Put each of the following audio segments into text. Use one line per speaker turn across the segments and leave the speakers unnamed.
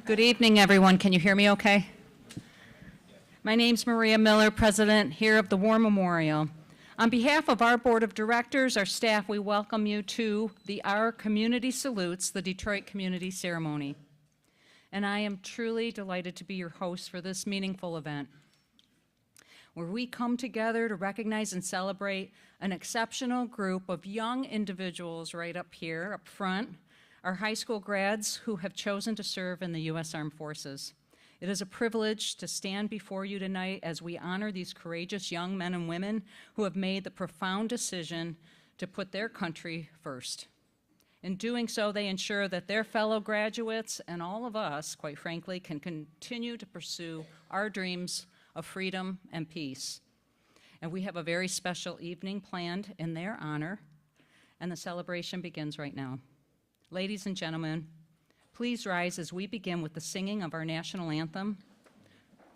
Good evening, everyone. Can you hear me okay? My name's Maria Miller, president here of the War Memorial. On behalf of our board of directors, our staff, we welcome you to Our Community Salutes, the Detroit Community Ceremony. And I am truly delighted to be your host for this meaningful event, where we come together to recognize and celebrate an exceptional group of young individuals right up here, up front, our high school grads who have chosen to serve in the U.S. Armed Forces. It is a privilege to stand before you tonight as we honor these courageous young men and women who have made the profound decision to put their country first. In doing so, they ensure that their fellow graduates and all of us, quite frankly, can continue to pursue our dreams of freedom and peace. And we have a very special evening planned in their honor, and the celebration begins right now. Ladies and gentlemen, please rise as we begin with the singing of our national anthem,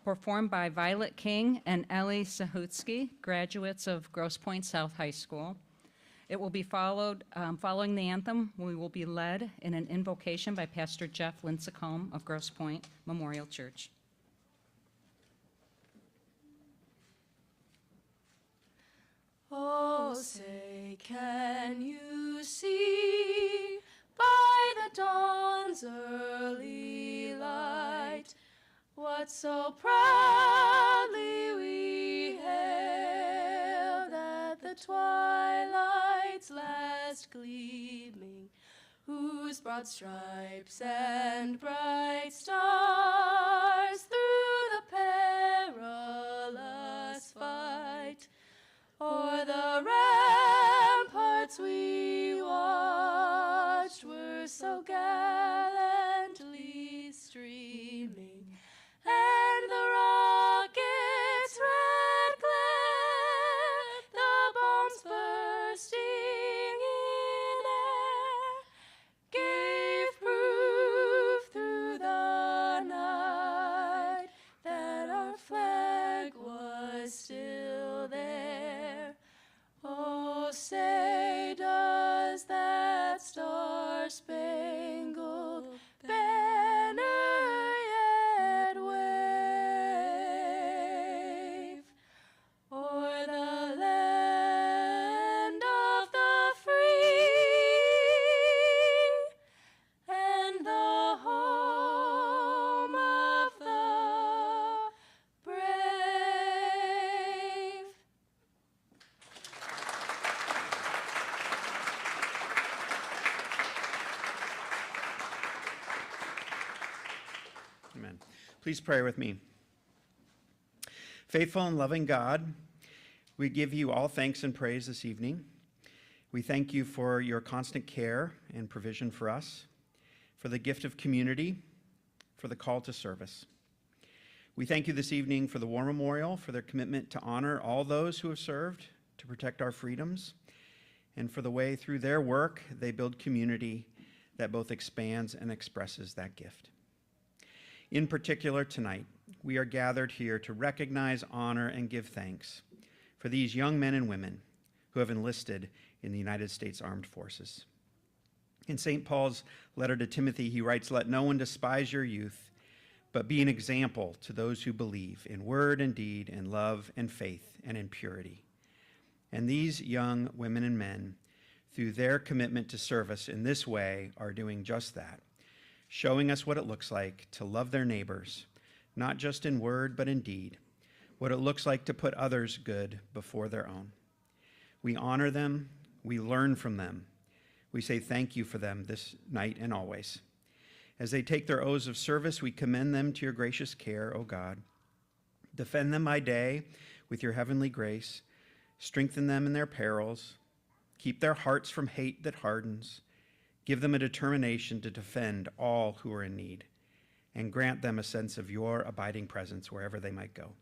performed by Violet King and Ellie Sahutsky, graduates of Grosse Pointe South High School. It will be followed, following the anthem, we will be led in an invocation by Pastor Jeff Lincecum of Grosse Pointe Memorial Church.
Oh, say, can you see by the dawn's early light what so proudly we hailed at the twilight's last gleaming, whose broad stripes and bright stars through the perilous fight o'er the ramparts we watched were so gallantly streaming, and the rocket's red glare, the bombs bursting in air, gave proof through the night that our flag was still there. Oh, say, does that star-spangled banner yet wave o'er the land of the free and the home of the brave?
Amen. Please pray with me. Faithful and loving God, we give you all thanks and praise this evening. We thank you for your constant care and provision for us, for the gift of community, for the call to service. We thank you this evening for the War Memorial, for their commitment to honor all those who have served to protect our freedoms, and for the way through their work they build community that both expands and expresses that gift. In particular, tonight, we are gathered here to recognize, honor, and give thanks for these young men and women who have enlisted in the United States Armed Forces. In St. Paul's letter to Timothy, he writes, "Let no one despise your youth, but be an example to those who believe in word and deed, in love and faith and in purity." And these young women and men, through their commitment to service in this way, are doing just that, showing us what it looks like to love their neighbors, not just in word but in deed, what it looks like to put others' good before their own. We honor them, we learn from them, we say thank you for them this night and always. As they take their oaths of service, we commend them to your gracious care, O God. Defend them by day with your heavenly grace, strengthen them in their perils, keep their hearts from hate that hardens, give them a determination to defend all who are in need, and grant them a sense of your abiding presence wherever they might go.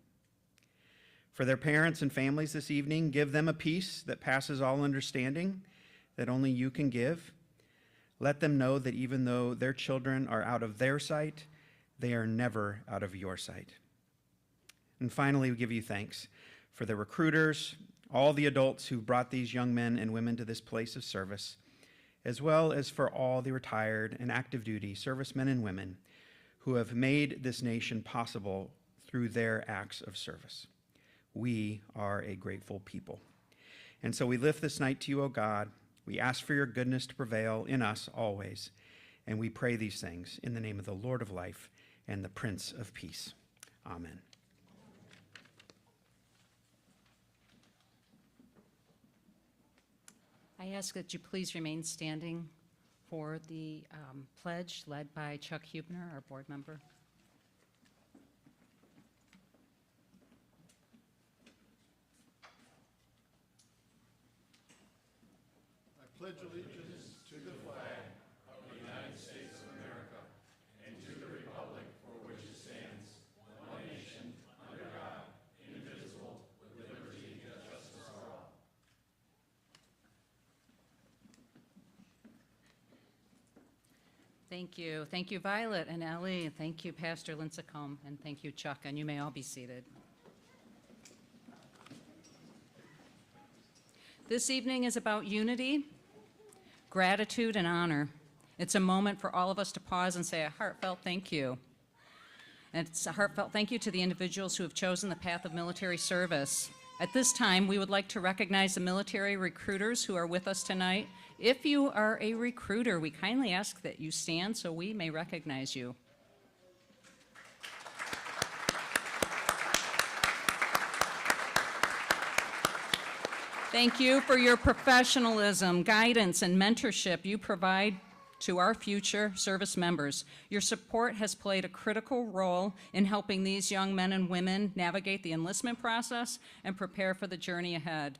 For their parents and families this evening, give them a peace that passes all understanding that only you can give. Let them know that even though their children are out of their sight, they are never out of your sight. And finally, we give you thanks for the recruiters, all the adults who brought these young men and women to this place of service, as well as for all the retired and active duty servicemen and women who have made this nation possible through their acts of service. We are a grateful people. And so we lift this night to you, O God. We ask for your goodness to prevail in us always. And we pray these things in the name of the Lord of life and the Prince of Peace. Amen.
I ask that you please remain standing for the pledge led by Chuck Hubner, our board member.
I pledge allegiance to the flag of the United States of America and to the republic for which it stands, one nation, under God, indivisible, with liberty and justice for all.
Thank you. Thank you, Violet and Ellie. Thank you, Pastor Lincecum, and thank you, Chuck, and you may all be seated. This evening is about unity, gratitude, and honor. It's a moment for all of us to pause and say a heartfelt thank you. And it's a heartfelt thank you to the individuals who have chosen the path of military service. At this time, we would like to recognize the military recruiters who are with us tonight. If you are a recruiter, we kindly ask that you stand so we may recognize you. Thank you for your professionalism, guidance, and mentorship you provide to our future service members. Your support has played a critical role in helping these young men and women navigate the enlistment process and prepare for the journey ahead.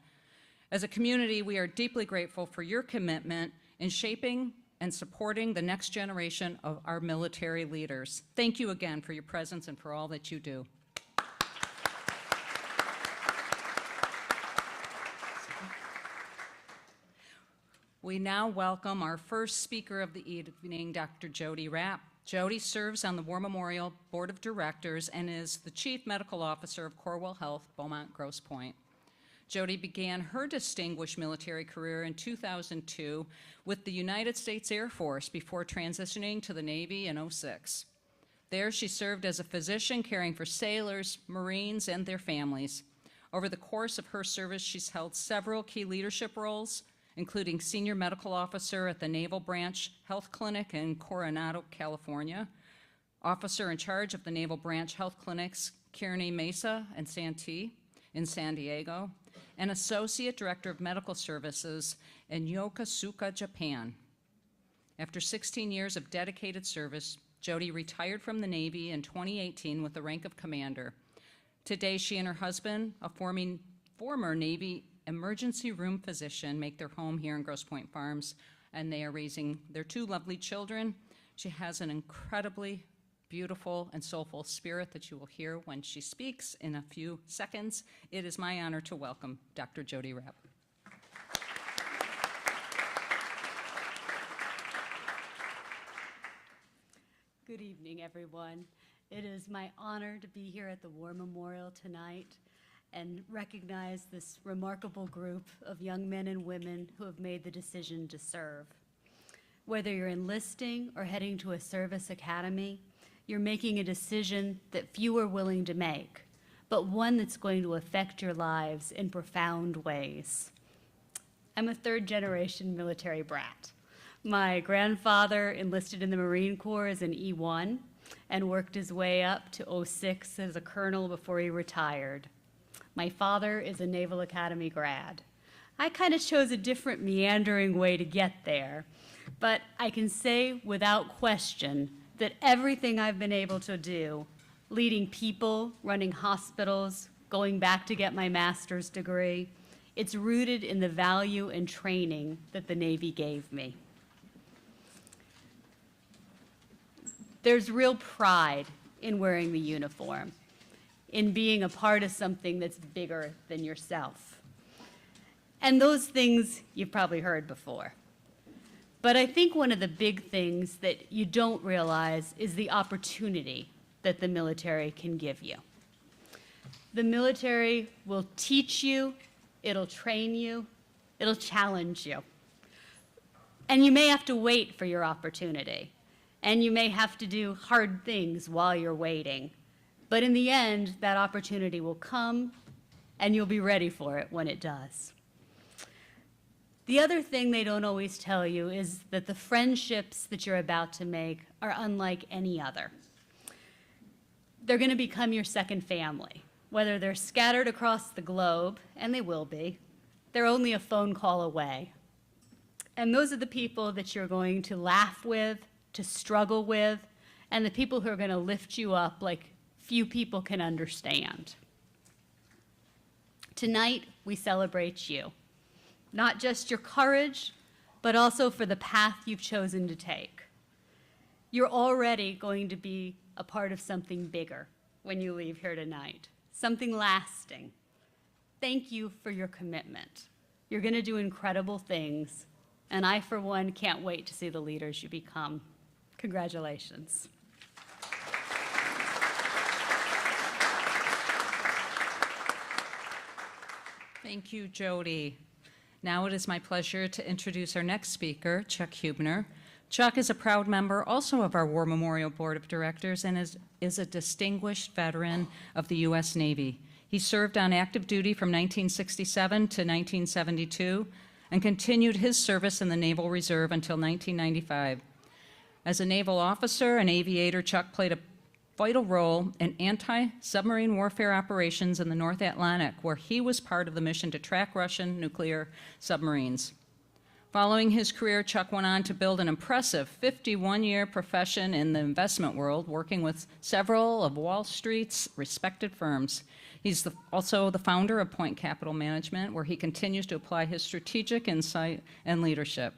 As a community, we are deeply grateful for your commitment in shaping and supporting the next generation of our military leaders. Thank you again for your presence and for all that you do. We now welcome our first speaker of the evening, Dr. Jody Rapp. Jody serves on the War Memorial Board of Directors and is the Chief Medical Officer of Corewell Health, Beaumont Grosse Pointe. Jody began her distinguished military career in 2002 with the United States Air Force before transitioning to the Navy in 2006. There, she served as a physician caring for sailors, Marines, and their families. Over the course of her service, she's held several key leadership roles, including Senior Medical Officer at the Naval Branch Health Clinic in Coronado, California, Officer in charge of the Naval Branch Health Clinics Kearney Mesa and Santee in San Diego, and Associate Director of Medical Services in Yokosuka, Japan. After 16 years of dedicated service, Jody retired from the Navy in 2018 with the rank of commander. Today, she and her husband, a former Navy emergency room physician, make their home here in Grosse Pointe Farms, and they are raising their two lovely children. She has an incredibly beautiful and soulful spirit that you will hear when she speaks in a few seconds. It is my honor to welcome Dr. Jody Rapp.
Good evening, everyone. It is my honor to be here at the War Memorial tonight and recognize this remarkable group of young men and women who have made the decision to serve. Whether you're enlisting or heading to a service academy, you're making a decision that few are willing to make, but one that's going to affect your lives in profound ways. I'm a third-generation military brat. My grandfather enlisted in the Marine Corps as an E1 and worked his way up to 06 as a colonel before he retired. My father is a Naval Academy grad. I kind of chose a different meandering way to get there, but I can say without question that everything I've been able to do, leading people, running hospitals, going back to get my master's degree, it's rooted in the value and training that the Navy gave me. There's real pride in wearing the uniform, in being a part of something that's bigger than yourself. And those things you've probably heard before. But I think one of the big things that you don't realize is the opportunity that the military can give you. The military will teach you, it'll train you, it'll challenge you. And you may have to wait for your opportunity. and you may have to do hard things while you're waiting. But in the end, that opportunity will come, and you'll be ready for it when it does. The other thing they don't always tell you is that the friendships that you're about to make are unlike any other. They're going to become your second family, whether they're scattered across the globe, and they will be. They're only a phone call away. And those are the people that you're going to laugh with, to struggle with, and the people who are going to lift you up like few people can understand. Tonight, we celebrate you. Not just your courage, but also for the path you've chosen to take. You're already going to be a part of something bigger when you leave here tonight, something lasting. Thank you for your commitment. You're going to do incredible things, and I, for one, can't wait to see the leaders you become. Congratulations.
Thank you, Jody. Now it is my pleasure to introduce our next speaker, Chuck Hubner. Chuck is a proud member also of our War Memorial Board of Directors and is a distinguished veteran of the U.S. Navy. He served on active duty from 1967 to 1972 and continued his service in the Naval Reserve until 1995. As a naval officer and aviator, Chuck played a vital role in anti-submarine warfare operations in the North Atlantic, where he was part of the mission to track Russian nuclear submarines. Following his career, Chuck went on to build an impressive 51-year profession in the investment world, working with several of Wall Street's respected firms. He's also the founder of Point Capital Management, where he continues to apply his strategic insight and leadership.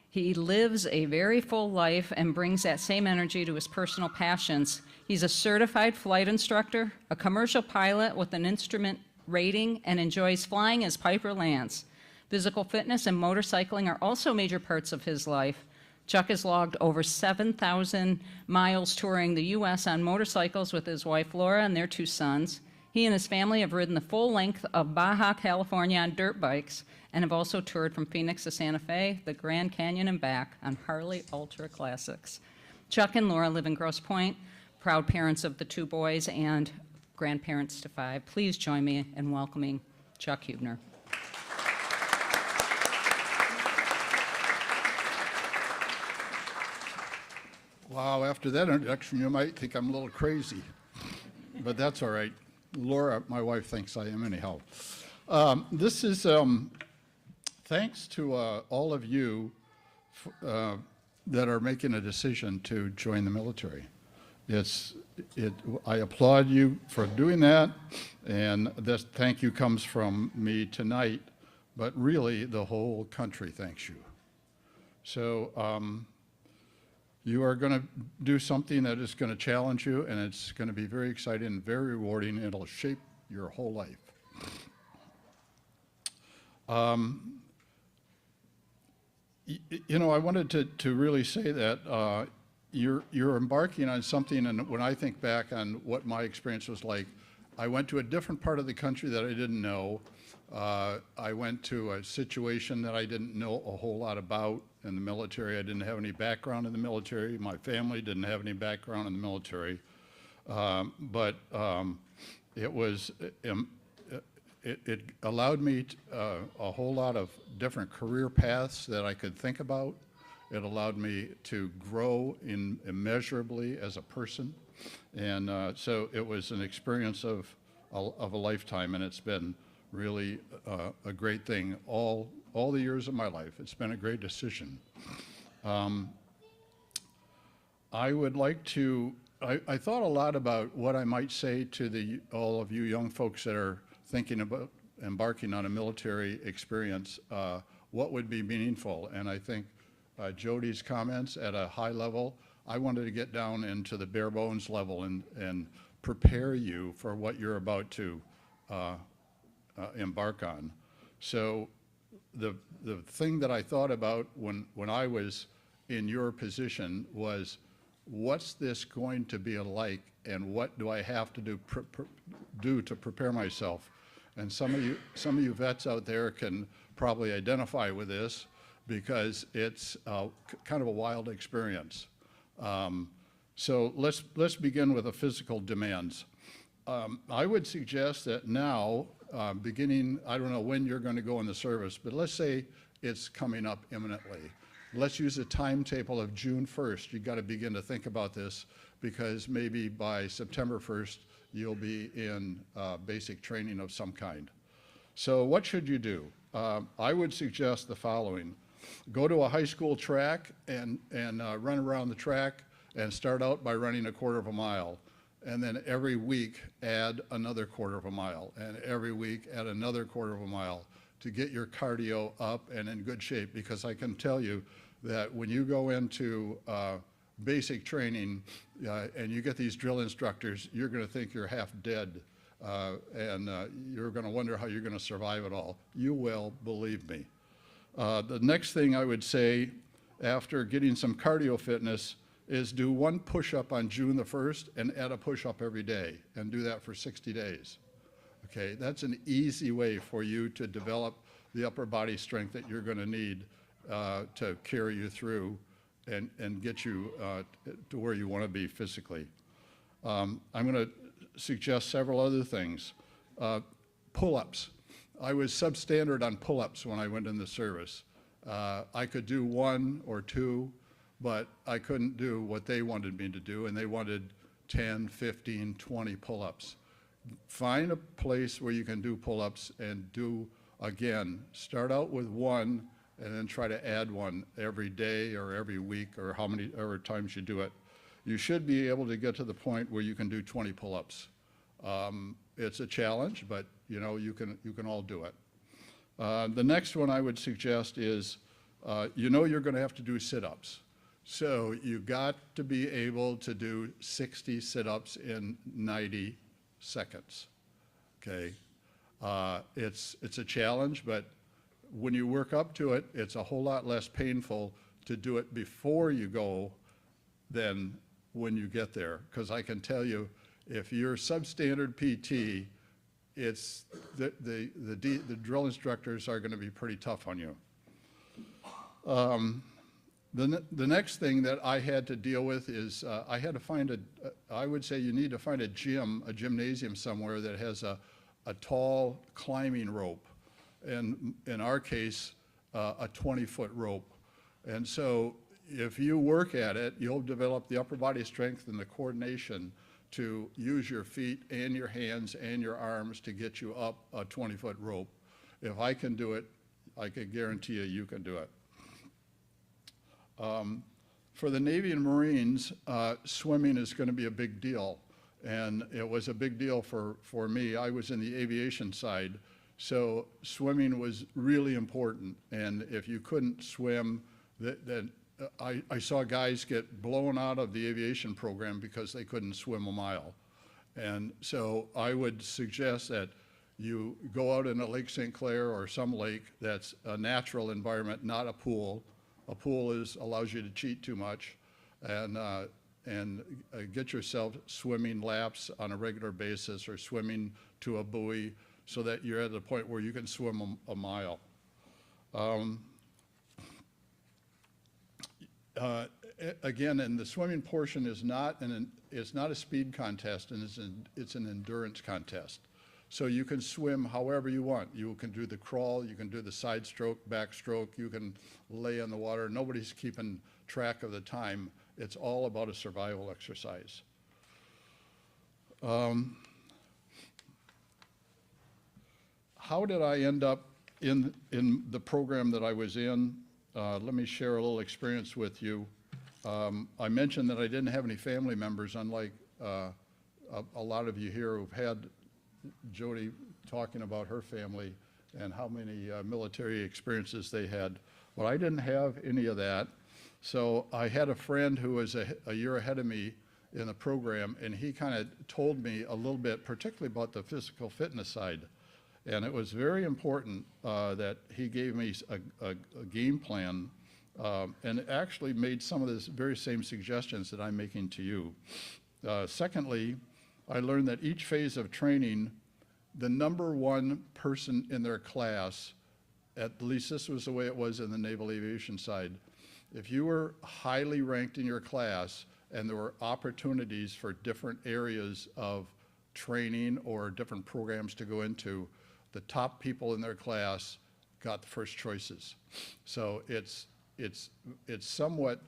He lives a very full life and brings that same energy to his personal passions. He's a certified flight instructor, a commercial pilot with an instrument rating, and enjoys flying as Piper Lance. Physical fitness and motorcycling are also major parts of his life. Chuck has logged over 7,000 miles touring the U.S. on motorcycles with his wife Laura and their 2 sons. He and his family have ridden the full length of Baja California on dirt bikes and have also toured from Phoenix to Santa Fe, the Grand Canyon, and back on Harley Ultra Classics. Chuck and Laura live in Grosse Pointe, proud parents of the 2 boys and grandparents to 5. Please join me in welcoming Chuck Hubner.
Wow, after that introduction, you might think I'm a little crazy, but that's all right. Laura, my wife, thinks I am anyhow. This is thanks to all of you that are making a decision to join the military. I applaud you for doing that, and this thank you comes from me tonight, but really the whole country thanks you. So you are going to do something that is going to challenge you, and it's going to be very exciting and very rewarding, and it'll shape your whole life. You know, I wanted to really say that you're embarking on something, and when I think back on what my experience was like, I went to a different part of the country that I didn't know. I went to a situation that I didn't know a whole lot about in the military. I didn't have any background in the military. My family didn't have any background in the military. But it was, it allowed me a whole lot of different career paths that I could think about. It allowed me to grow immeasurably as a person. And so it was an experience of a lifetime, and it's been really a great thing all the years of my life. It's been a great decision. I would like to, I thought a lot about what I might say to all of you young folks that are thinking about embarking on a military experience, what would be meaningful. And I think Jody's comments at a high level, I wanted to get down into the bare bones level and prepare you for what you're about to embark on. So the thing that I thought about when I was in your position was, what's this going to be like, and what do I have to do to prepare myself? And some of you vets out there can probably identify with this, because it's kind of a wild experience. So let's begin with the physical demands. I would suggest that now, beginning, I don't know when you're going to go in the service, but let's say it's coming up imminently. Let's use a timetable of June 1st. You've got to begin to think about this, because maybe by September 1st, you'll be in basic training of some kind. So what should you do? I would suggest the following. Go to a high school track and run around the track and start out by running a quarter of a mile. And then every week add another quarter of a mile, and every week add another quarter of a mile to get your cardio up and in good shape. Because I can tell you that when you go into basic training and you get these drill instructors, you're going to think you're half dead, and you're going to wonder how you're going to survive it all. You will, believe me. The next thing I would say after getting some cardio fitness is do one push-up on June the 1st and add a push-up every day, and do that for 60 days. Okay, that's an easy way for you to develop the upper body strength that you're going to need to carry you through and get you to where you want to be physically. I'm going to suggest several other things. Pull-ups. I was substandard on pull-ups when I went in the service. I could do 1 or 2, but I couldn't do what they wanted me to do, and they wanted 10, 15, 20 pull-ups. Find a place where you can do pull-ups and do, again, start out with 1 and then try to add 1 every day or every week or however times you do it. You should be able to get to the point where you can do 20 pull-ups. It's a challenge, but you know, you can all do it. The next one I would suggest is, you know you're going to have to do sit-ups. So you got to be able to do 60 sit-ups in 90 seconds, okay? It's a challenge, but when you work up to it, it's a whole lot less painful to do it before you go than when you get there. Because I can tell you, if you're substandard PT, it's the drill instructors are going to be pretty tough on you. The next thing that I had to deal with is I had to find I would say you need to find a gymnasium somewhere that has a tall climbing rope, and in our case, a 20-foot rope. And so if you work at it, you'll develop the upper body strength and the coordination to use your feet and your hands and your arms to get you up a 20-foot rope. If I can do it, I can guarantee you can do it. For the Navy and Marines, swimming is going to be a big deal. And it was a big deal for me. I was in the aviation side, so swimming was really important. And if you couldn't swim, I saw guys get blown out of the aviation program because they couldn't swim a mile. And so I would suggest that you go out in a Lake St. Clair or some lake that's a natural environment, not a pool. A pool allows you to cheat too much, and get yourself swimming laps on a regular basis or swimming to a buoy so that you're at the point where you can swim a mile. Again, and the swimming portion is not a speed contest, and it's an endurance contest. So you can swim however you want. You can do the crawl, you can do the side stroke, backstroke, you can lay in the water. Nobody's keeping track of the time. It's all about a survival exercise. How did I end up in the program that I was in? Let me share a little experience with you. I mentioned that I didn't have any family members, unlike a lot of you here who've had Jody talking about her family and how many military experiences they had. But I didn't have any of that. So I had a friend who was a year ahead of me in the program, and he kind of told me a little bit, particularly about the physical fitness side. And it was very important that he gave me a game plan and actually made some of the very same suggestions that I'm making to you. Secondly, I learned that each phase of training, the #1 person in their class, at least this was the way it was in the naval aviation side, If you were highly ranked in your class and there were opportunities for different areas of training or different programs to go into, the top people in their class got the first choices. So it's somewhat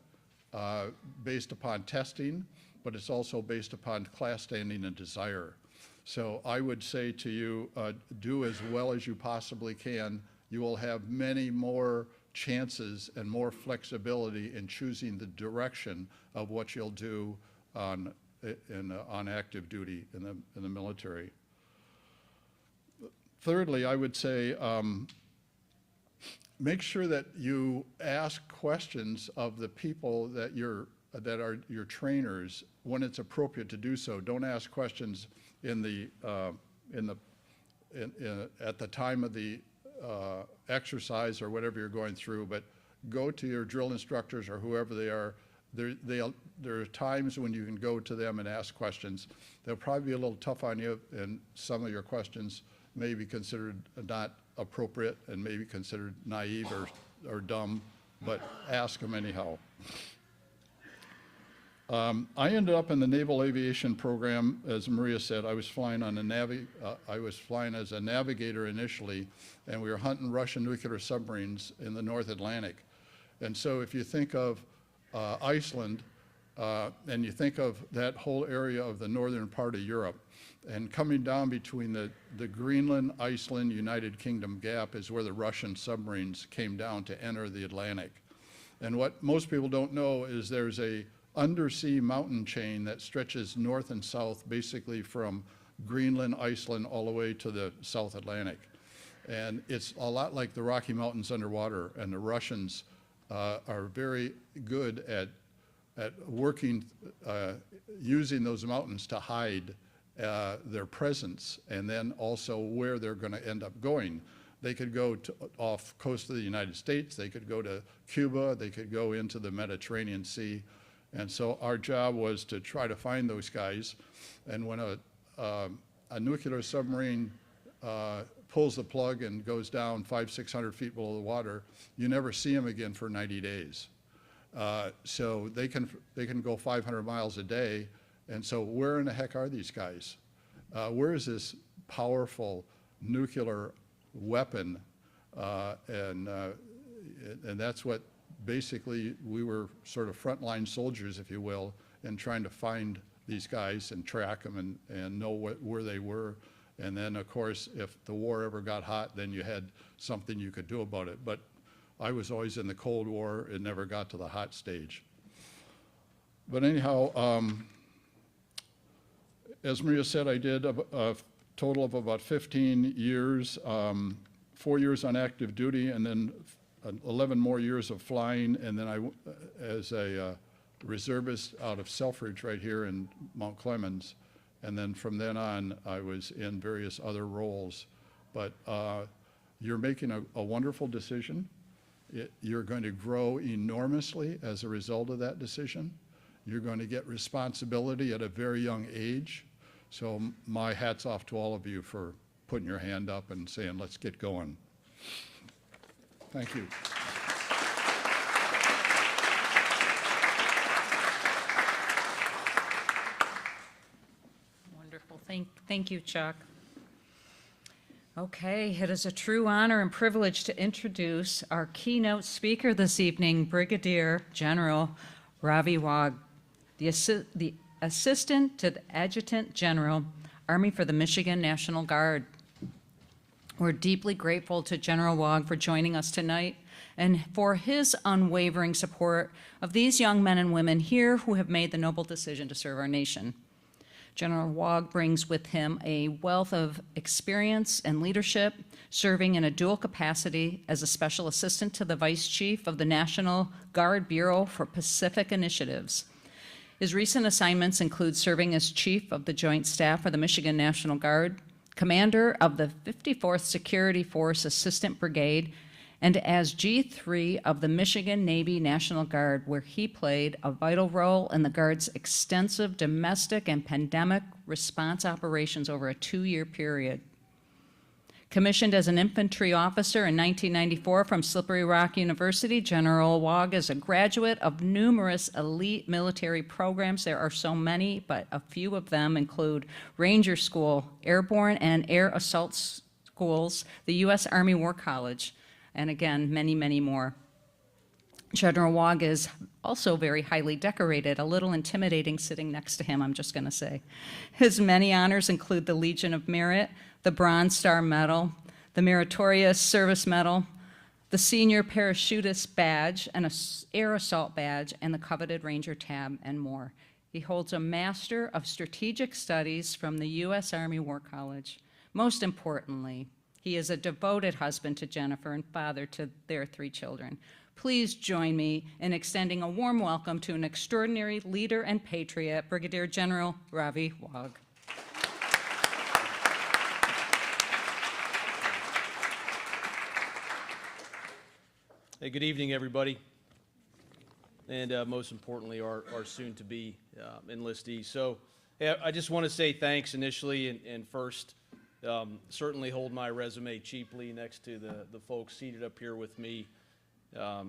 based upon testing, but it's also based upon class standing and desire. So I would say to you, do as well as you possibly can. You will have many more chances and more flexibility in choosing the direction of what you'll do on active duty in the military. Thirdly, I would say make sure that you ask questions of the people that are your trainers when it's appropriate to do so. Don't ask questions at the time of the exercise or whatever you're going through, but go to your drill instructors or whoever they are. There are times when you can go to them and ask questions. They'll probably be a little tough on you, and some of your questions may be considered not appropriate and may be considered naive or dumb, but ask them anyhow. I ended up in the Naval Aviation Program, as Maria said. I was flying as a navigator initially, and we were hunting Russian nuclear submarines in the North Atlantic. And so if you think of Iceland, and you think of that whole area of the northern part of Europe, and coming down between the Greenland, Iceland, United Kingdom gap is where the Russian submarines came down to enter the Atlantic. And what most people don't know is there's a undersea mountain chain that stretches north and south, basically from Greenland, Iceland, all the way to the South Atlantic. And it's a lot like the Rocky Mountains underwater, and the Russians are very good at working, using those mountains to hide their presence, and then also where they're going to end up going. They could go off coast of the United States, they could go to Cuba, they could go into the Mediterranean Sea. And so our job was to try to find those guys. And when a nuclear submarine pulls the plug and goes down 500-600 feet below the water, you never see them again for 90 days. So they can go 500 miles a day. And so where in the heck are these guys? Where is this powerful nuclear weapon? And that's what basically we were sort of frontline soldiers, if you will, in trying to find these guys and track them and know where they were. And then, of course, if the war ever got hot, then you had something you could do about it. But I was always in the Cold War. It never got to the hot stage. But anyhow, as Maria said, I did a total of about 15 years, 4 years on active duty, and then 11 more years of flying, and then as a reservist out of Selfridge right here in Mount Clemens. And then from then on, I was in various other roles. But you're making a wonderful decision. You're going to grow enormously as a result of that decision. You're going to get responsibility at a very young age. So my hat's off to all of you for putting your hand up and saying, let's get going. Thank you.
Wonderful. Thank you, Chuck. Okay, it is a true honor and privilege to introduce our keynote speaker this evening, Brigadier General Ravi Wagh, the Assistant to the Adjutant General, Army for the Michigan National Guard. We're deeply grateful to General Wagh for joining us tonight and for his unwavering support of these young men and women here who have made the noble decision to serve our nation. General Wagh brings with him a wealth of experience and leadership, serving in a dual capacity as a special assistant to the Vice Chief of the National Guard Bureau for Pacific Initiatives. His recent assignments include serving as Chief of the Joint Staff for the Michigan National Guard, Commander of the 54th Security Force Assistant Brigade, and as G3 of the Michigan Navy National Guard, where he played a vital role in the Guard's extensive domestic and pandemic response operations over a 2-year period. Commissioned as an infantry officer in 1994 from Slippery Rock University, General Wog is a graduate of numerous elite military programs. There are so many, but a few of them include Ranger School, Airborne and Air Assault Schools, the U.S. Army War College, and again, many, many more. General Wog is also very highly decorated, a little intimidating sitting next to him, I'm just going to say. His many honors include the Legion of Merit, the Bronze Star Medal, the Meritorious Service Medal, the Senior Parachutist Badge, an Air Assault Badge, and the coveted Ranger Tab, and more. He holds a Master of Strategic Studies from the U.S. Army War College. Most importantly, he is a devoted husband to Jennifer and father to their 3 children. Please join me in extending a warm welcome to an extraordinary leader and patriot, Brigadier General Ravi Wog.
Hey, good evening, everybody, and most importantly, our soon-to-be enlistees. So, yeah, I just want to say thanks initially, and first, certainly hold my resume cheaply next to the folks seated up here with me.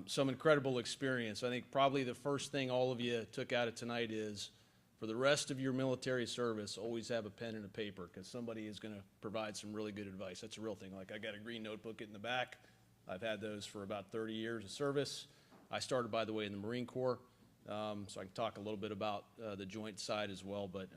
Some incredible experience. I think probably the first thing all of you took out of tonight is, for the rest of your military service, always have a pen and a paper, because somebody is going to provide some really good advice. That's a real thing. Like, I got a green notebook in the back. I've had those for about 30 years of service. I started, by the way, in the Marine Corps, so I can talk a little bit about the joint side as well. But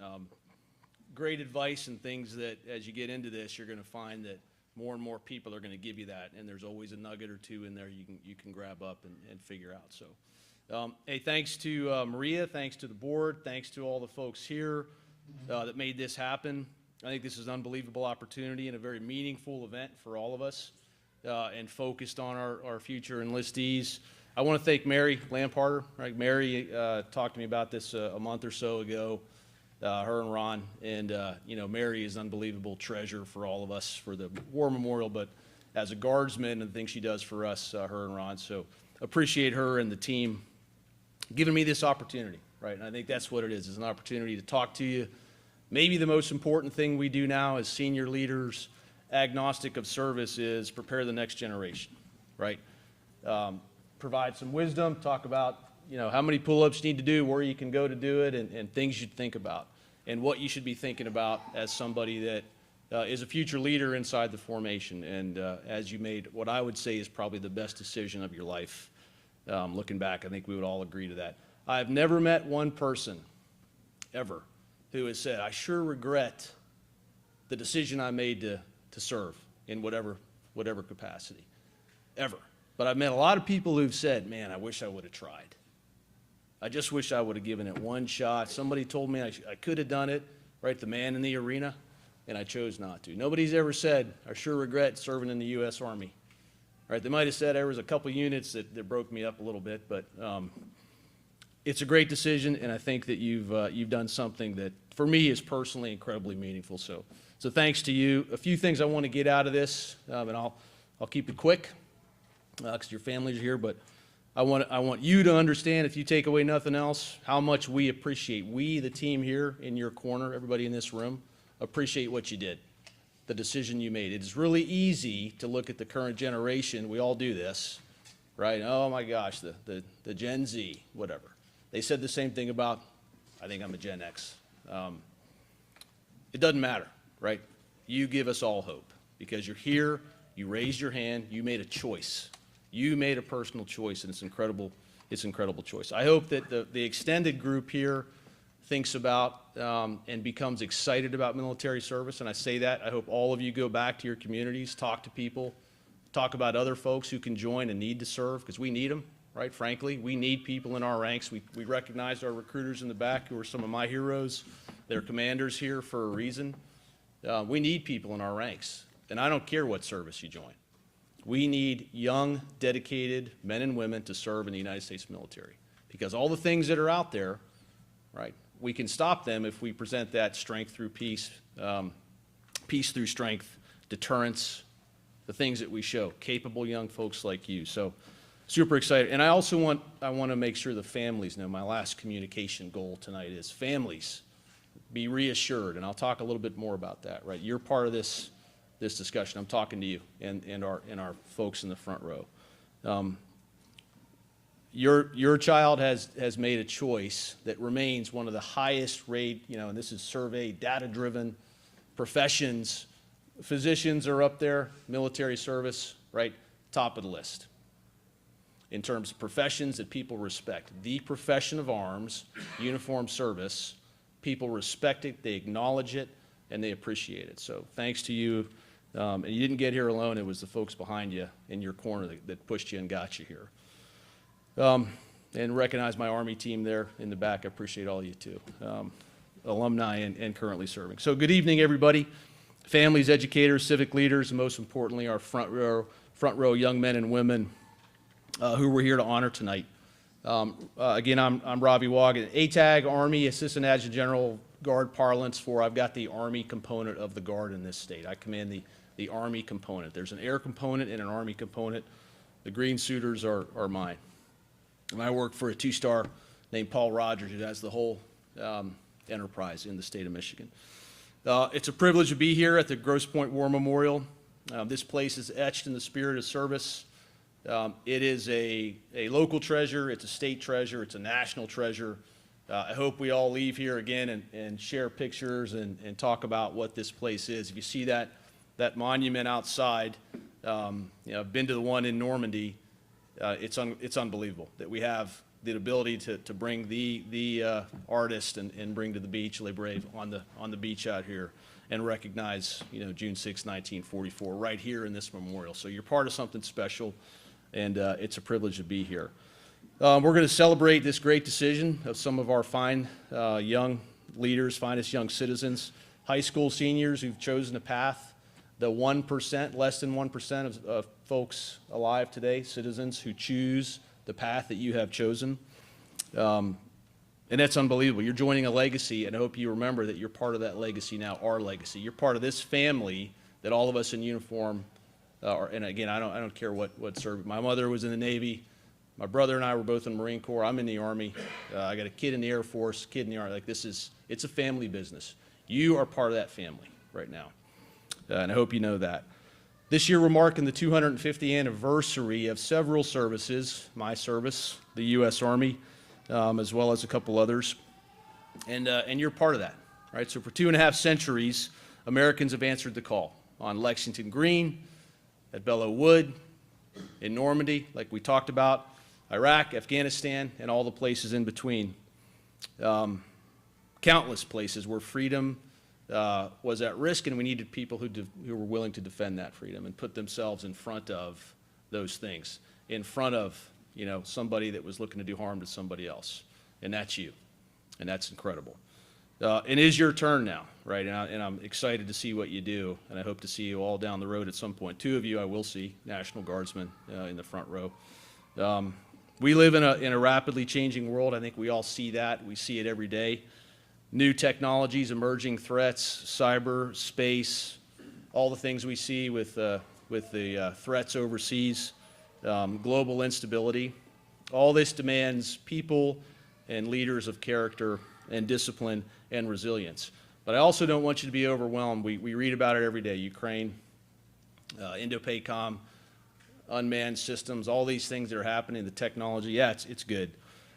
great advice and things that, as you get into this, you're going to find that more and more people are going to give you that, and there's always a nugget or two in there you can grab up and figure out. So, hey, thanks to Maria, thanks to the board, thanks to all the folks here that made this happen. I think this is an unbelievable opportunity and a very meaningful event for all of us, and focused on our future enlistees. I want to thank Mary Lamparter. Right, Mary talked to me about this a month or so ago. Her and Ron, and you know, Mary is an unbelievable treasure for all of us for the War Memorial, but as a guardsman and the things she does for us, her and Ron. So appreciate her and the team giving me this opportunity, right? And I think that's what it is an opportunity to talk to you. Maybe the most important thing we do now as senior leaders, agnostic of service, is prepare the next generation, right? Provide some wisdom, talk about, you know, how many pull-ups you need to do, where you can go to do it, and things you'd think about, and what you should be thinking about as somebody that is a future leader inside the formation, and as you made what I would say is probably the best decision of your life. Looking back, I think we would all agree to that. I've never met one person, ever, who has said, I sure regret the decision I made to serve in whatever capacity, ever. But I've met a lot of people who've said, man, I wish I would have tried. I just wish I would have given it one shot. Somebody told me I could have done it, right, the man in the arena, and I chose not to. Nobody's ever said, I sure regret serving in the U.S. Army. Right, they might have said there was a couple units that broke me up a little bit, but it's a great decision, and I think that you've done something that, for me, is personally incredibly meaningful. So thanks to you. A few things I want to get out of this, and I'll keep it quick, because your families are here, but I want you to understand, if you take away nothing else, how much we appreciate. We, the team here in your corner, everybody in this room, appreciate what you did, the decision you made. It is really easy to look at the current generation. We all do this, right? Oh my gosh, the Gen Z, whatever. They said the same thing about, I think I'm a Gen X. It doesn't matter, right? You give us all hope, because you're here, you raised your hand, you made a choice. You made a personal choice, and it's incredible. It's an incredible choice. I hope that the extended group here thinks about and becomes excited about military service, and I say that. I hope all of you go back to your communities, talk to people, talk about other folks who can join and need to serve, because we need them, right? Frankly, we need people in our ranks. We recognize our recruiters in the back, who are some of my heroes. They're commanders here for a reason. We need people in our ranks, and I don't care what service you join. We need young, dedicated men and women to serve in the United States military, because all the things that are out there, right, we can stop them if we present that strength through peace, peace through strength, deterrence, the things that we show, capable young folks like you. So super excited. And I also want to make sure the families know, my last communication goal tonight is families, be reassured, and I'll talk a little bit more about that, right? You're part of this this discussion. I'm talking to you and our folks in the front row. Your child has made a choice that remains one of the highest rate, and this is survey, data-driven professions. Physicians are up there, military service, right, top of the list in terms of professions that people respect. The profession of arms, uniformed service, people respect it, they acknowledge it, and they appreciate it. So thanks to you. And you didn't get here alone. It was the folks behind you in your corner that pushed you and got you here. And recognize my Army team there in the back. I appreciate all of you too. Alumni and currently serving. So good evening, everybody. Families, educators, civic leaders, and most importantly, our front row young men and women who we're here to honor tonight. Again, I'm Robbie Wog, ATAG, Army Assistant Adjutant General, Guard parlance for I've got the Army component of the Guard in this state. I command the Army component. There's an air component and an Army component. The green suiters are mine. And I work for a two-star named Paul Rogers, who has the whole enterprise in the state of Michigan. It's a privilege to be here at the Grosse Pointe War Memorial. This place is etched in the spirit of service. It is a local treasure, it's a state treasure, it's a national treasure. I hope we all leave here again and share pictures and talk about what this place is. If you see that monument outside, I've been to the one in Normandy. It's unbelievable that we have the ability to bring the artist and bring to the beach Le Brave on the beach out here and recognize June 6, 1944 right here in this memorial. So you're part of something special, and it's a privilege to be here. We're going to celebrate this great decision of some of our fine young leaders, finest young citizens, high school seniors who've chosen a path. The 1%, less than 1% of folks alive today, citizens who choose the path that you have chosen. And that's unbelievable. You're joining a legacy, and I hope you remember that you're part of that legacy now, our legacy. You're part of this family that all of us in uniform are. And again, I don't care what service. My mother was in the Navy. My brother and I were both in the Marine Corps. I'm in the Army. I got a kid in the Air Force, kid in the Army. It's a family business. You are part of that family right now. And I hope you know that. This year we're marking the 250th anniversary of several services, my service, the U.S. Army, as well as a couple others. And you're part of that, right? So for 2.5 centuries, Americans have answered the call on Lexington Green, at Belleau Wood, in Normandy, like we talked about, Iraq, Afghanistan, and all the places in between. Countless places where freedom was at risk, and we needed people who were willing to defend that freedom and put themselves in front of those things, in front of somebody that was looking to do harm to somebody else, and that's you, and that's incredible. It is your turn now, right? And I'm excited to see what you do, and I hope to see you all down the road at some point. 2 of you I will see, National Guardsmen in the front row. We live in a rapidly changing world. I think we all see that. We see it every day. New technologies, emerging threats, cyber, space, all the things we see with the threats overseas, global instability. All this demands people and leaders of character and discipline and resilience. But I also don't want you to be overwhelmed. We read about it every day. Ukraine, Indo-PACOM, unmanned systems, all these things that are happening, the technology, yeah, it's good.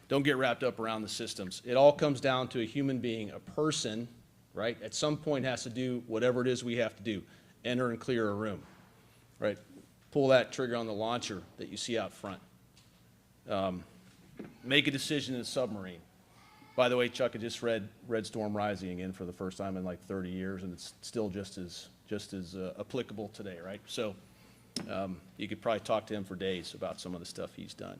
Don't get wrapped up around the systems. It all comes down to a human being, a person, right? At some point has to do whatever it is we have to do. Enter and clear a room, right? Pull that trigger on the launcher that you see out front. Make a decision in a submarine. By the way, Chuck, I just read Red Storm Rising again for the first time in like 30 years, and it's still just as applicable today, right? So you could probably talk to him for days about some of the stuff he's done.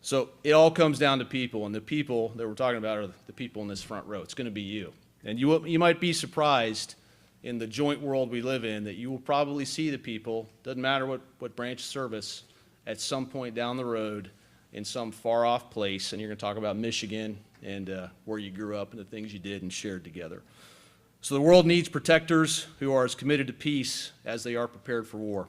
So it all comes down to people, and the people that we're talking about are the people in this front row. It's going to be you. And you might be surprised in the joint world we live in that you will probably see the people, doesn't matter what branch of service, at some point down the road in some far-off place, and you're going to talk about Michigan and where you grew up and the things you did and shared together. So the world needs protectors who are as committed to peace as they are prepared for war.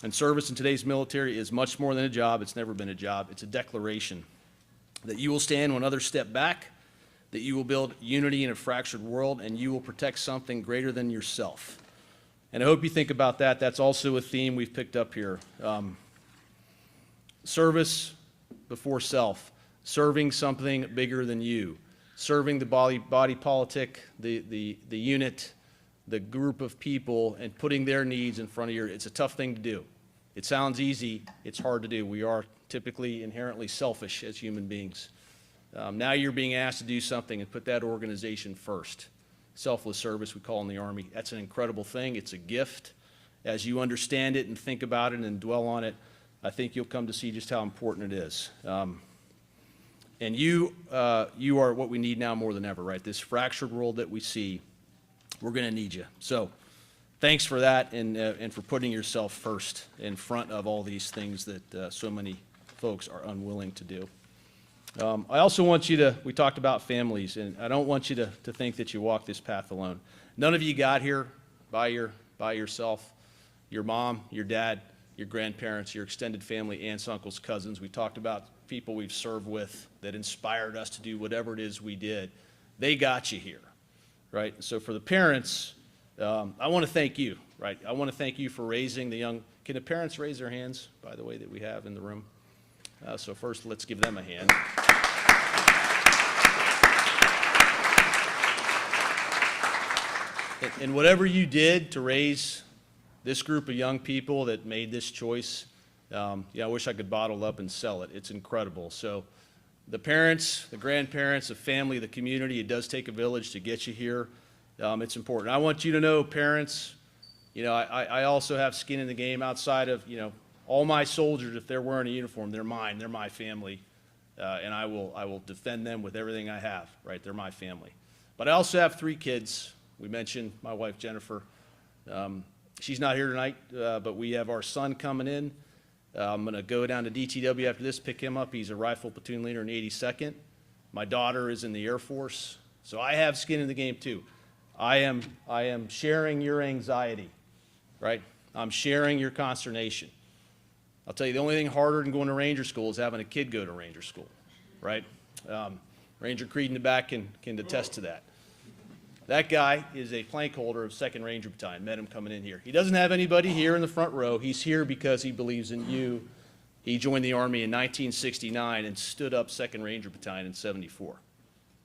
And service in today's military is much more than a job. It's never been a job. It's a declaration that you will stand when others step back, that you will build unity in a fractured world, and you will protect something greater than yourself. And I hope you think about that. That's also a theme we've picked up here. Service before self, serving something bigger than you, serving the body politic, the unit, the group of people, and putting their needs in front of your. It's a tough thing to do. It sounds easy. It's hard to do. We are typically inherently selfish as human beings. Now you're being asked to do something and put that organization first. Selfless service, we call in the Army. That's an incredible thing. It's a gift. As you understand it and think about it and dwell on it, I think you'll come to see just how important it is. And you are what we need now more than ever, right? This fractured world that we see, we're going to need you. So thanks for that and for putting yourself first in front of all these things that so many folks are unwilling to do. I also want you to, we talked about families, and I don't want you to think that you walk this path alone. None of you got here by yourself. Your mom, your dad, your grandparents, your extended family, aunts, uncles, cousins. We talked about people we've served with that inspired us to do whatever it is we did. They got you here, right? So for the parents, I want to thank you, right? I want to thank you for raising the young. Can the parents raise their hands, by the way, that we have in the room? So first, let's give them a hand. And whatever you did to raise this group of young people that made this choice, I wish I could bottle up and sell it. It's incredible. So the parents, the grandparents, the family, the community, it does take a village to get you here. It's important. I want you to know, parents, I also have skin in the game outside of, all my soldiers. If they're wearing a uniform, they're mine, they're my family, and I will defend them with everything I have, right? They're my family. But I also have 3 kids. We mentioned my wife, Jennifer. She's not here tonight, but we have our son coming in. I'm going to go down to DTW after this, pick him up. He's a rifle platoon leader in 82nd. My daughter is in the Air Force, so I have skin in the game too. I am sharing your anxiety, right? I'm sharing your consternation. I'll tell you, the only thing harder than going to Ranger School is having a kid go to Ranger School, right? Ranger Creed in the back can attest to that. That guy is a plank holder of 2nd Ranger Battalion. Met him coming in here. He doesn't have anybody here in the front row. He's here because he believes in you. He joined the Army in 1969 and stood up 2nd Ranger Battalion in 74,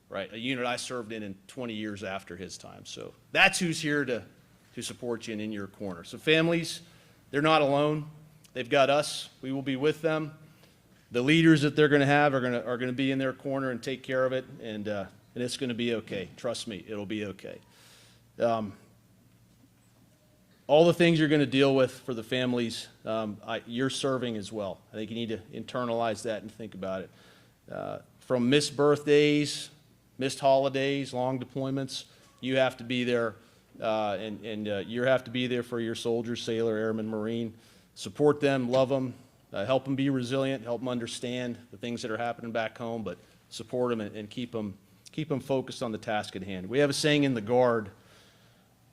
right? A unit I served in 20 years after his time. So that's who's here to support you and in your corner. So families, they're not alone. They've got us. We will be with them. The leaders that they're going to have are going to be in their corner and take care of it, and it's going to be okay. Trust me, it'll be okay. All the things you're going to deal with for the families, you're serving as well. I think you need to internalize that and think about it. From missed birthdays, missed holidays, long deployments, you have to be there, and you have to be there for your soldiers, sailor, airman, Marine. Support them, love them, help them be resilient, help them understand the things that are happening back home, but support them and keep them focused on the task at hand. We have a saying in the Guard,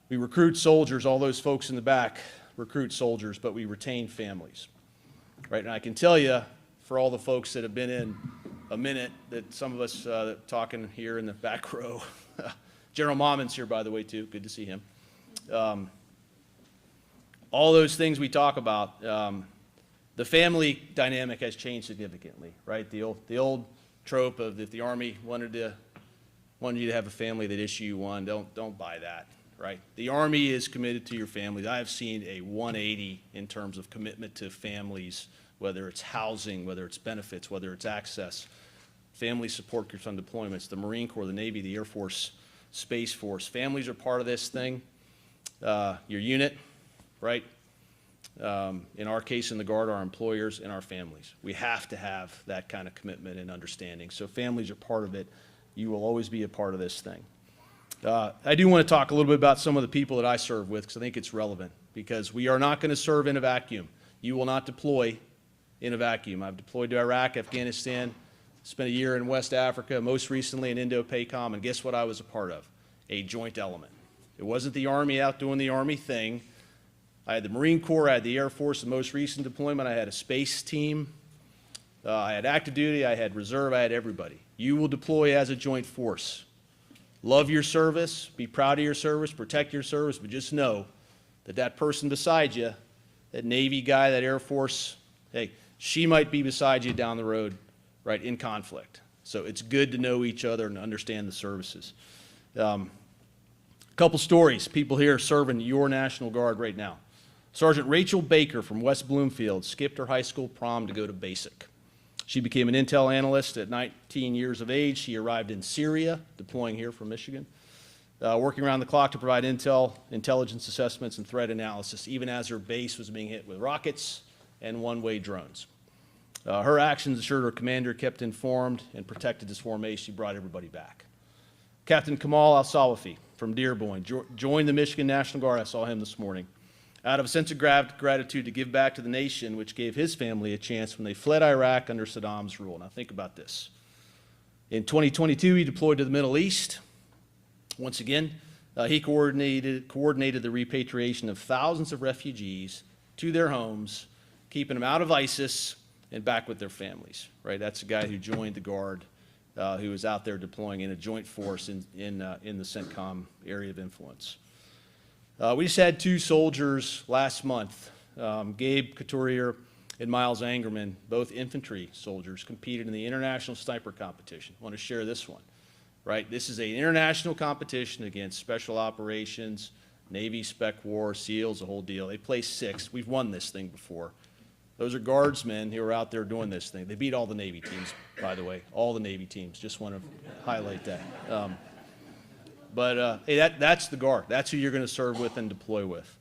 we recruit soldiers, all those folks in the back recruit soldiers, but we retain families, right? And I can tell you, for all the folks that have been in a minute, that some of us talking here in the back row, General Mommon's here, by the way, too. Good to see him. All those things we talk about, the family dynamic has changed significantly, right? The old trope of if the Army wanted you to have a family, they'd issue you one. Don't buy that, right? The Army is committed to your families. I have seen a 180 in terms of commitment to families, whether it's housing, whether it's benefits, whether it's access, family support groups on deployments, the Marine Corps, the Navy, the Air Force, Space Force. Families are part of this thing. Your unit, right? In our case, in the Guard, our employers and our families. We have to have that kind of commitment and understanding. So families are part of it. You will always be a part of this thing. I do want to talk a little bit about some of the people that I serve with because I think it's relevant, because we are not going to serve in a vacuum. You will not deploy in a vacuum. I've deployed to Iraq, Afghanistan, spent a year in West Africa, most recently in Indo-PACOM, and guess what I was a part of? A joint element. It wasn't the Army out doing the Army thing. I had the Marine Corps, I had the Air Force, the most recent deployment, I had a space team, I had active duty, I had reserve, I had everybody. You will deploy as a joint force. Love your service, be proud of your service, protect your service, but just know that person beside you, that Navy guy, that Air Force, hey, she might be beside you down the road, right, in conflict. So it's good to know each other and understand the services. A couple stories, people here serving your National Guard right now. Sergeant Rachel Baker from West Bloomfield skipped her high school prom to go to basic. She became an intel analyst at 19 years of age. She arrived in Syria, deploying here from Michigan, working around the clock to provide intelligence assessments and threat analysis, even as her base was being hit with rockets and one-way drones. Her actions ensured her commander kept informed and protected his formation. She brought everybody back. Captain Kamal Al-Sawafi from Dearborn joined the Michigan National Guard. I saw him this morning, out of a sense of gratitude to give back to the nation, which gave his family a chance when they fled Iraq under Saddam's rule. Now think about this. In 2022, he deployed to the Middle East. Once again, he coordinated the repatriation of thousands of refugees to their homes, keeping them out of ISIS and back with their families, right? That's a guy who joined the Guard, who was out there deploying in a joint force in the CENTCOM area of influence. We just had 2 soldiers last month, Gabe Couturier and Miles Angerman, both infantry soldiers, competed in the International Sniper Competition. I want to share this one, right? This is an international competition against special operations, Navy, Spec War, SEALs, the whole deal. They placed 6th. We've won this thing before. Those are guardsmen who are out there doing this thing. They beat all the Navy teams, by the way, all the Navy teams. Just want to highlight that. Hey, that's the Guard. That's who you're going to serve with and deploy with.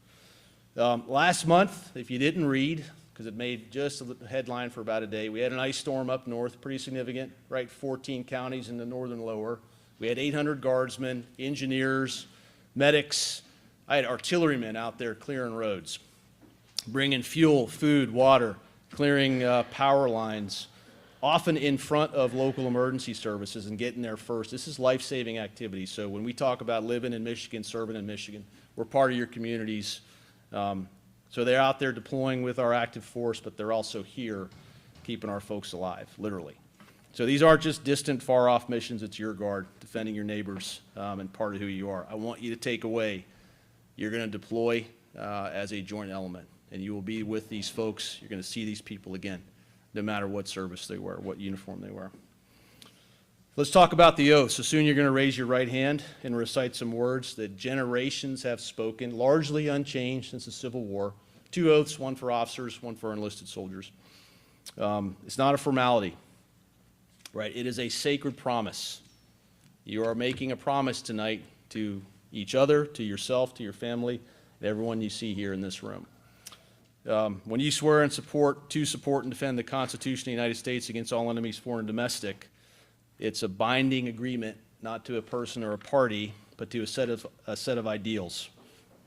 Last month, if you didn't read, because it made just a headline for about a day, we had an ice storm up north, pretty significant, right? 14 counties in the northern lower. We had 800 guardsmen, engineers, medics. I had artillerymen out there clearing roads, bringing fuel, food, water, clearing power lines, often in front of local emergency services and getting there first. This is life-saving activity. So when we talk about living in Michigan, serving in Michigan, we're part of your communities. So they're out there deploying with our active force, but they're also here keeping our folks alive, literally. So these aren't just distant, far-off missions. It's your Guard, defending your neighbors, and part of who you are. I want you to take away, you're going to deploy as a joint element, and you will be with these folks. You're going to see these people again, no matter what service they wear, what uniform they wear. Let's talk about the oath. So soon you're going to raise your right hand and recite some words that generations have spoken, largely unchanged since the Civil War. 2 oaths, one for officers, one for enlisted soldiers. It's not a formality, right? It is a sacred promise. You are making a promise tonight to each other, to yourself, to your family, and everyone you see here in this room. When you swear to support and defend the Constitution of the United States against all enemies, foreign and domestic, it's a binding agreement, not to a person or a party, but to a set of ideals,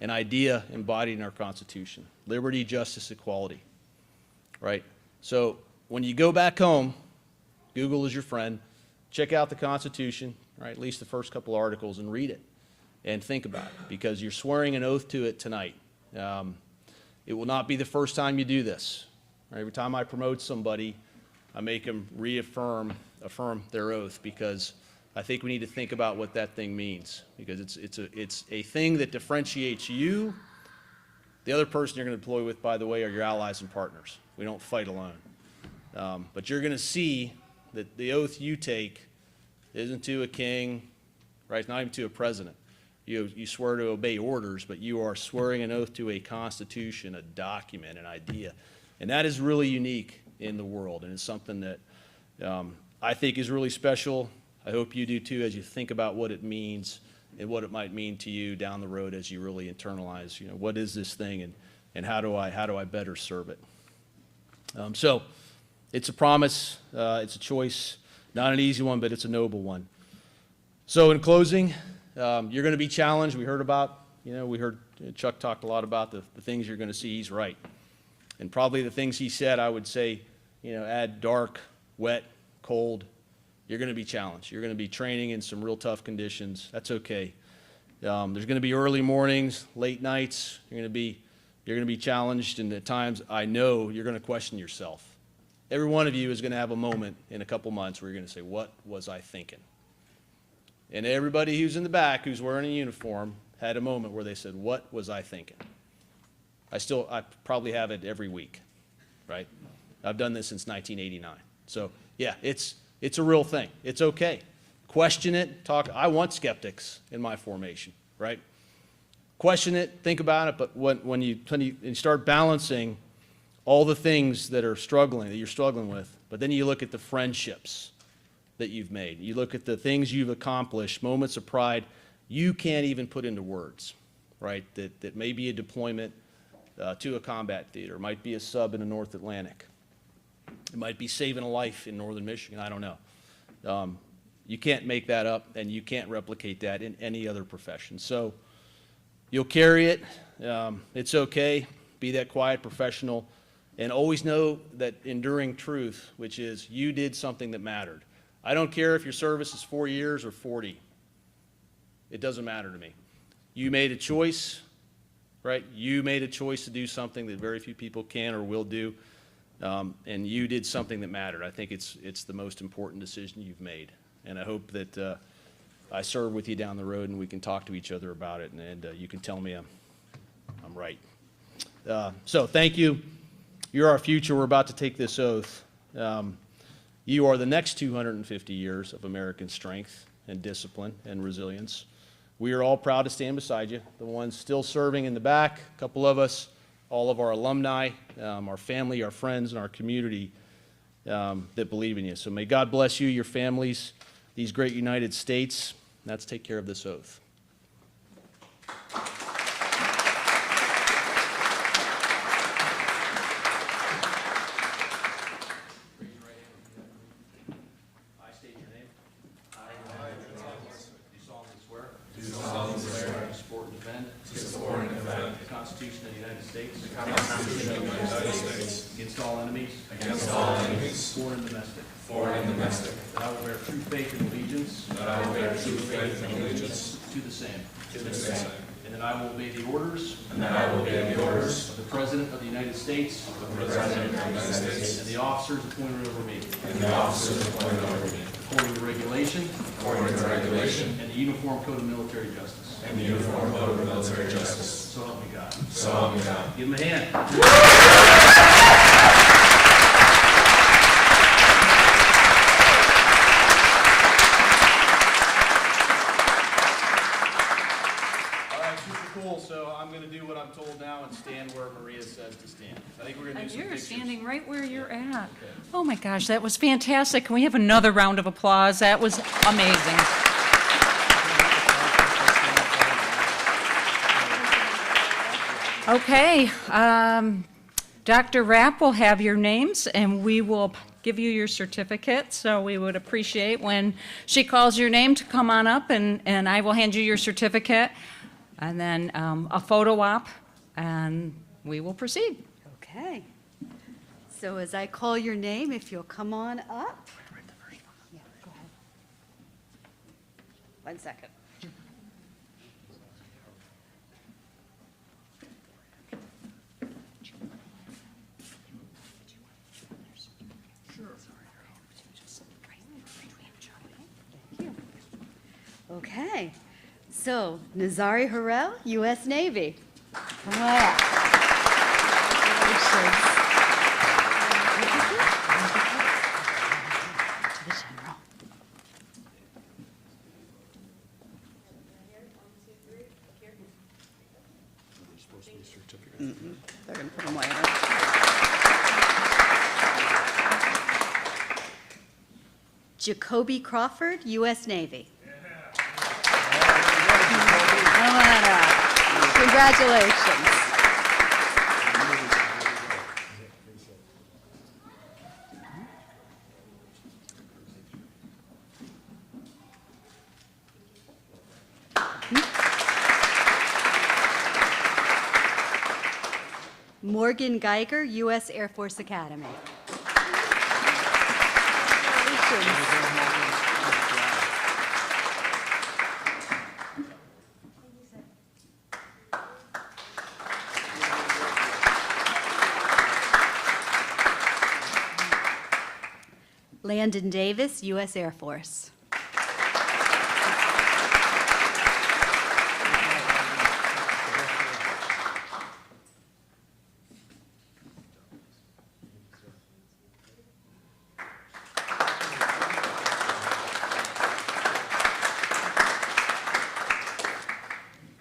an idea embodied in our Constitution: liberty, justice, equality. Right? So when you go back home, Google is your friend. Check out the Constitution, right? At least the first couple articles, and read it and think about it, because you're swearing an oath to it tonight. It will not be the first time you do this. Right? Every time I promote somebody, I make them affirm their oath, because I think we need to think about what that thing means, because it's a thing that differentiates you. The other person you're going to deploy with, by the way, are your allies and partners. We don't fight alone. But you're going to see that the oath you take isn't to a king, right? It's not even to a president. You swear to obey orders, but you are swearing an oath to a constitution, a document, an idea. And that is really unique in the world, and it's something that I think is really special. I hope you do too, as you think about what it means and what it might mean to you down the road as you really internalize, what is this thing, and how do I better serve it? So it's a promise, it's a choice, not an easy one, but it's a noble one. So in closing, you're going to be challenged. We heard about, we heard Chuck talked a lot about the things you're going to see. He's right. And probably the things he said, I would say, add dark, wet, cold. You're going to be challenged. You're going to be training in some real tough conditions. That's okay. There's going to be early mornings, late nights. You're going to be challenged, and at times I know you're going to question yourself. Every one of you is going to have a moment in a couple months where you're going to say, what was I thinking? And everybody who's in the back who's wearing a uniform had a moment where they said, what was I thinking? I probably have it every week, right? I've done this since 1989. So yeah, it's a real thing. It's okay. Question it, talk. I want skeptics in my formation, right? Question it, think about it, but when you start balancing all the things that you're struggling with, but then you look at the friendships that you've made, you look at the things you've accomplished, moments of pride, you can't even put into words, right? That may be a deployment to a combat theater, it might be a sub in the North Atlantic, it might be saving a life in northern Michigan, I don't know. You can't make that up, and you can't replicate that in any other profession. So you'll carry it. It's okay. Be that quiet professional, and always know that enduring truth, which is you did something that mattered. I don't care if your service is 4 years or 40. It doesn't matter to me. You made a choice, right? You made a choice to do something that very few people can or will do, and you did something that mattered. I think it's the most important decision you've made, and I hope that I serve with you down the road and we can talk to each other about it, and you can tell me I'm right. So thank you. You're our future. We're about to take this oath. You are the next 250 years of American strength and discipline and resilience. We are all proud to stand beside you, the ones still serving in the back, a couple of us, all of our alumni, our family, our friends, and our community that believe in you. So may God bless you, your families, these great United States. Let's take care of this oath.
Foreign and domestic.
That I will bear true faith and allegiance. To the same. And that I will obey the orders. Of the President of the United States. And the officers appointed over me. According to regulation. And the Uniform Code of Military Justice. So help me God. Give him a hand. So I'm going to do what I'm told now and stand where Maria says to stand. I think we're going to do some
You're
pictures.
standing right where you're at. Oh my gosh, that was fantastic. Can we have another round of applause? That was amazing. Okay, Dr. Rapp will have your names, and we will give you your certificate. So we would appreciate when she calls your name to come on up, and I will hand you your certificate. And then a photo op, and we will proceed.
Okay. So as I call your name, if you'll come on up. Yeah, go ahead. 1 second. Okay. So, Nazari Harrell, U.S. Navy. Come on up. Congratulations. To the general. They're going to put them later. Jacoby Crawford, U.S. Navy. Come on up. Congratulations. Morgan Geiger, U.S. Air Force Academy. Landon Davis, U.S. Air Force.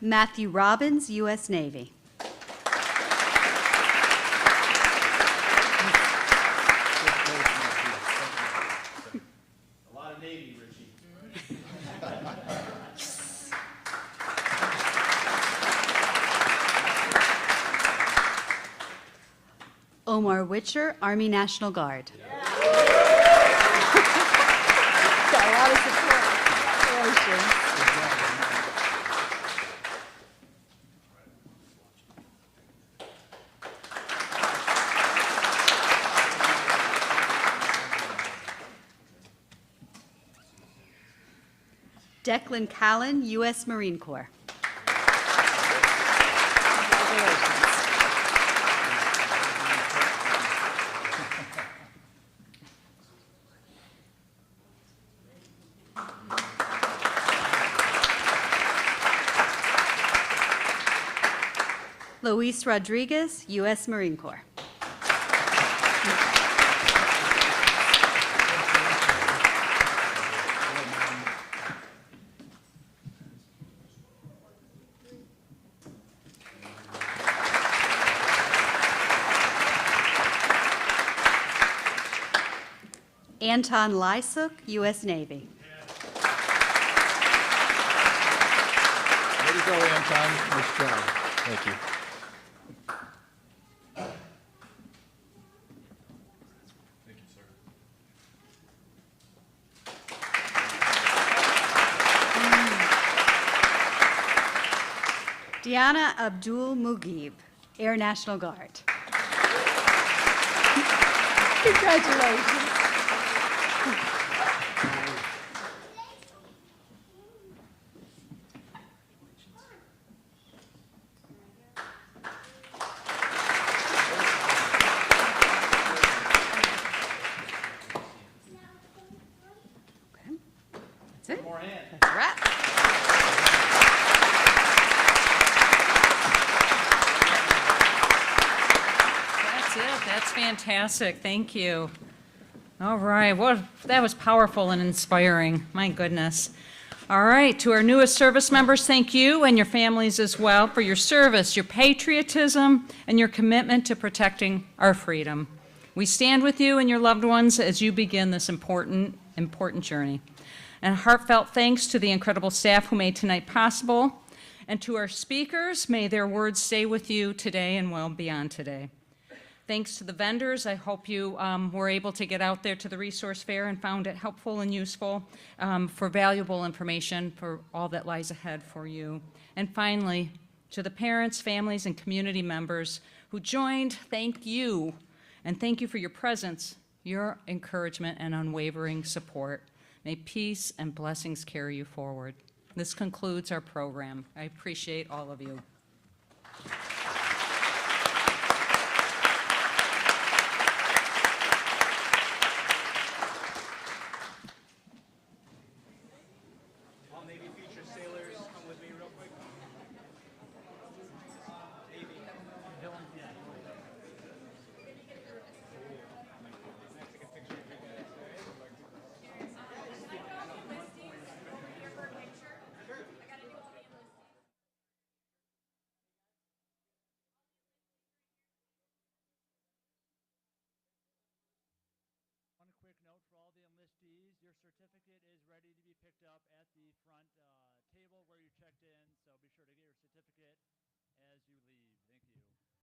Matthew Robbins, U.S. Navy.
A lot of Navy, Richie.
Omar Witcher, Army National Guard.
Got a lot of support. Congratulations.
Declan Callan, U.S. Marine Corps. Luis Rodriguez, U.S. Marine Corps. Anton Lysuk, U.S. Navy.
Way to go, Anton. Nice job. Thank you. Thank you, sir.
Diana Abdul Mugib, Air National Guard.
Congratulations.
That's it.
More hands.
That's a wrap.
That's it. That's fantastic. Thank you. All right. Well, that was powerful and inspiring. My goodness. All right. To our newest service members, thank you and your families as well for your service, your patriotism, and your commitment to protecting our freedom. We stand with you and your loved ones as you begin this important journey. And heartfelt thanks to the incredible staff who made tonight possible. And to our speakers, may their words stay with you today and well beyond today. Thanks to the vendors. I hope you were able to get out there to the resource fair and found it helpful and useful for valuable information for all that lies ahead for you. And finally, to the parents, families, and community members who joined, thank you. And thank you for your presence, your encouragement, and unwavering support. May peace and blessings carry you forward. This concludes our program. I appreciate all of you.
All Navy future sailors, come with me real quick. Navy.
One quick note for all the enlistees, your certificate is ready to be picked up at the front table where you checked in, so be sure to get your certificate as you leave.